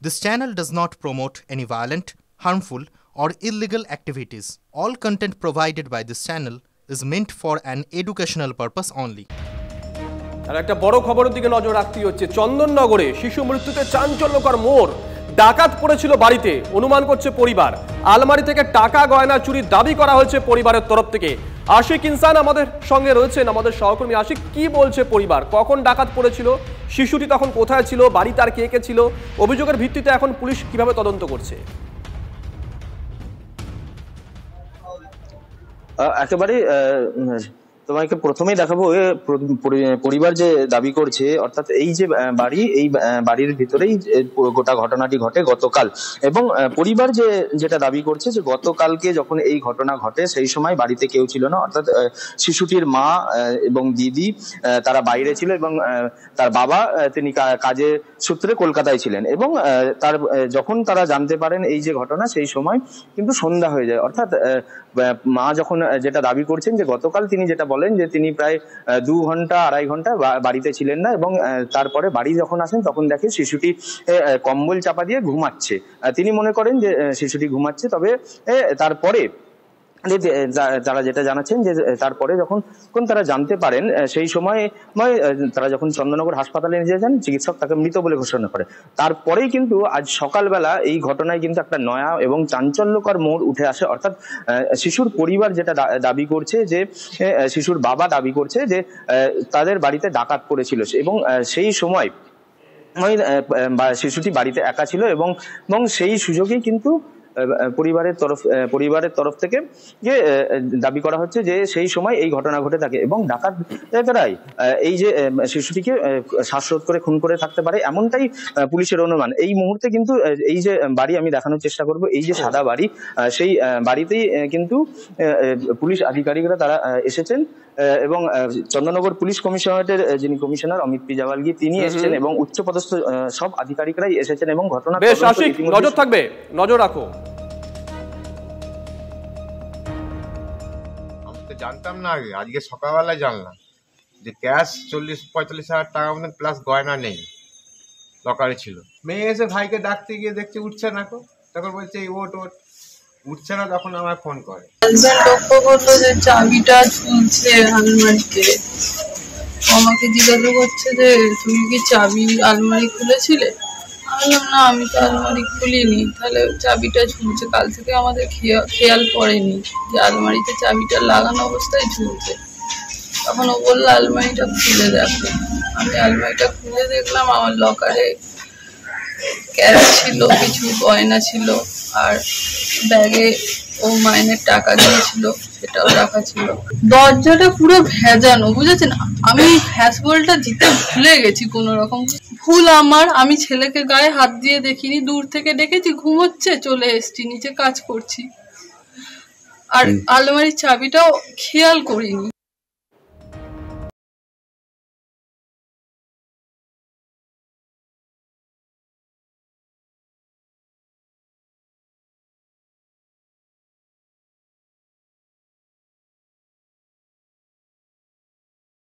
This channel does not promote any violent, harmful, or illegal activities. All content provided by this channel is meant for an educational purpose only. আর একটা বড় খবরের দিকে নজর রাখতে হচ্ছে। চন্দননগরে শিশু মৃত্যুতে চাঞ্চল্যকর মোড়। ডাকাত পড়েছিল বাড়িতে, অনুমান করছে পরিবার। আলমারি থেকে টাকা গয়না চুরির দাবি করা হয়েছে পরিবারের তরফ থেকে। আশিক ইনসান আমাদের সঙ্গে রয়েছেন, আমাদের সহকর্মী। আশিক, কি বলছে পরিবার? কখন ডাকাত পড়েছিল, শিশুটি তখন কোথায় ছিল, বাড়িতে আর কে কে ছিল? অভিযোগের ভিত্তিতে এখন পুলিশ কিভাবে তদন্ত করছে? একেবারে তোমাকে প্রথমেই দেখাবো পরিবার যে দাবি করছে, অর্থাৎ এই যে বাড়ি, এই বাড়ির ভিতরেই গোটা ঘটনাটি ঘটে গতকাল। এবং পরিবার যেটা দাবি করছে যে গতকালকে যখন এই ঘটনা ঘটে সেই সময় বাড়িতে কেউ ছিল না, অর্থাৎ শিশুটির মা এবং দিদি তারা বাইরে ছিল এবং তার বাবা তিনি কাজের সূত্রে কলকাতায় ছিলেন। এবং যখন তারা জানতে পারেন এই যে ঘটনা, সেই সময় কিন্তু সন্ধ্যা হয়ে যায়। অর্থাৎ মা যখন যেটা দাবি করছেন যে গতকাল তিনি যেটা বলেন যে তিনি প্রায় 2 ঘন্টা 2.5 ঘন্টা বাড়িতে ছিলেন না, এবং তারপরে বাড়ি যখন আসেন তখন দেখে শিশুটি কম্বল চাপা দিয়ে ঘুমাচ্ছে। তিনি মনে করেন যে শিশুটি ঘুমাচ্ছে, তবে তারপরে তারা যেটা জানাচ্ছেন যে তারপরে যখন তারা জানতে পারেন সেই সময় তারা যখন চন্দননগর হাসপাতালে নিয়ে যান, চিকিৎসক তাকে মৃত বলে ঘোষণা করে। তারপরেই কিন্তু আজ সকালবেলা এই ঘটনায় কিন্তু একটা নয়া এবং চাঞ্চল্যকর মোড় উঠে আসে। অর্থাৎ শিশুর পরিবার যেটা দাবি করছে, যে শিশুর বাবা দাবি করছে যে তাদের বাড়িতে ডাকাত পড়েছিল, এবং সেই সময় শিশুটি বাড়িতে একা ছিল, এবং সেই সুযোগেই কিন্তু পরিবারের তরফ থেকে যে দাবি করা হচ্ছে যে সেই সময় এই ঘটনা ঘটে থাকে, এবং ডাকাতরাই এই যে শিশুটিকে শ্বাসরোধ করে খুন করে থাকতে পারে, এমনটাই পুলিশের অনুমান। এই মুহূর্তে কিন্তু এই যে বাড়ি আমি দেখানোর চেষ্টা করব, এই যে সাদা বাড়ি, সেই বাড়িতেই কিন্তু পুলিশ আধিকারিকরা তারা এসেছেন, এবং চন্দননগর পুলিশ কমিশনারেটের যিনি কমিশনার অমিত পি জাওয়ালগি তিনি এসেছেন, এবং উচ্চপদস্থ সব আধিকারিকরাই এসেছেন, এবং ঘটনা বেশ আশিক, নজর থাকবে, নজর রাখো। জানতাম না আগে, আজকে সকালবেলায় জানলাম যে ক্যাশ 40-45 হাজার টাকা মতন প্লাস গয়না নেই, লকারে ছিল। মেয়ে এসে ভাইকে ডাকতে গিয়ে দেখছে উঠছে না, তখন বলছে ওট উঠছে না, তখন আমায় ফোন করে। লক্ষ্য করলো যে চাবিটা ঝুলছে আলমারিতে, আমাকে জিজ্ঞাসা করছে যে তুমি কি চাবি আলমারি খুলেছিলে? বললাম না, আমি তো আলমারি খুলিনি। তাহলে চাবিটা ঝুলছে, কাল থেকে আমাদের খেয়াল পড়েনি যে আলমারিতে চাবিটা লাগানো অবস্থায় ঝুলছে। তখন ও বললো আলমারিটা খুলে দেখো। আমি আলমারিটা খুলে দেখলাম, আমার লকারে ক্যাশ ছিল, কিছু গয়না ছিল, আর ব্যাগে ও মাইনের টাকা দিয়েছিল সেটাও রাখা ছিল। দরজাটা পুরো ভেজানো, বুঝেছেন? আমি হ্যাসবলটা দিতে ভুলে গেছি কোনো রকম ভুল আমার। আমি ছেলেকে গায়ে হাত দিয়ে দেখিনি, দূর থেকে দেখেছি ঘুমোচ্ছে, চলে এসছি, নিচে কাজ করছি, আর আলমারির চাবিটাও খেয়াল করিনি।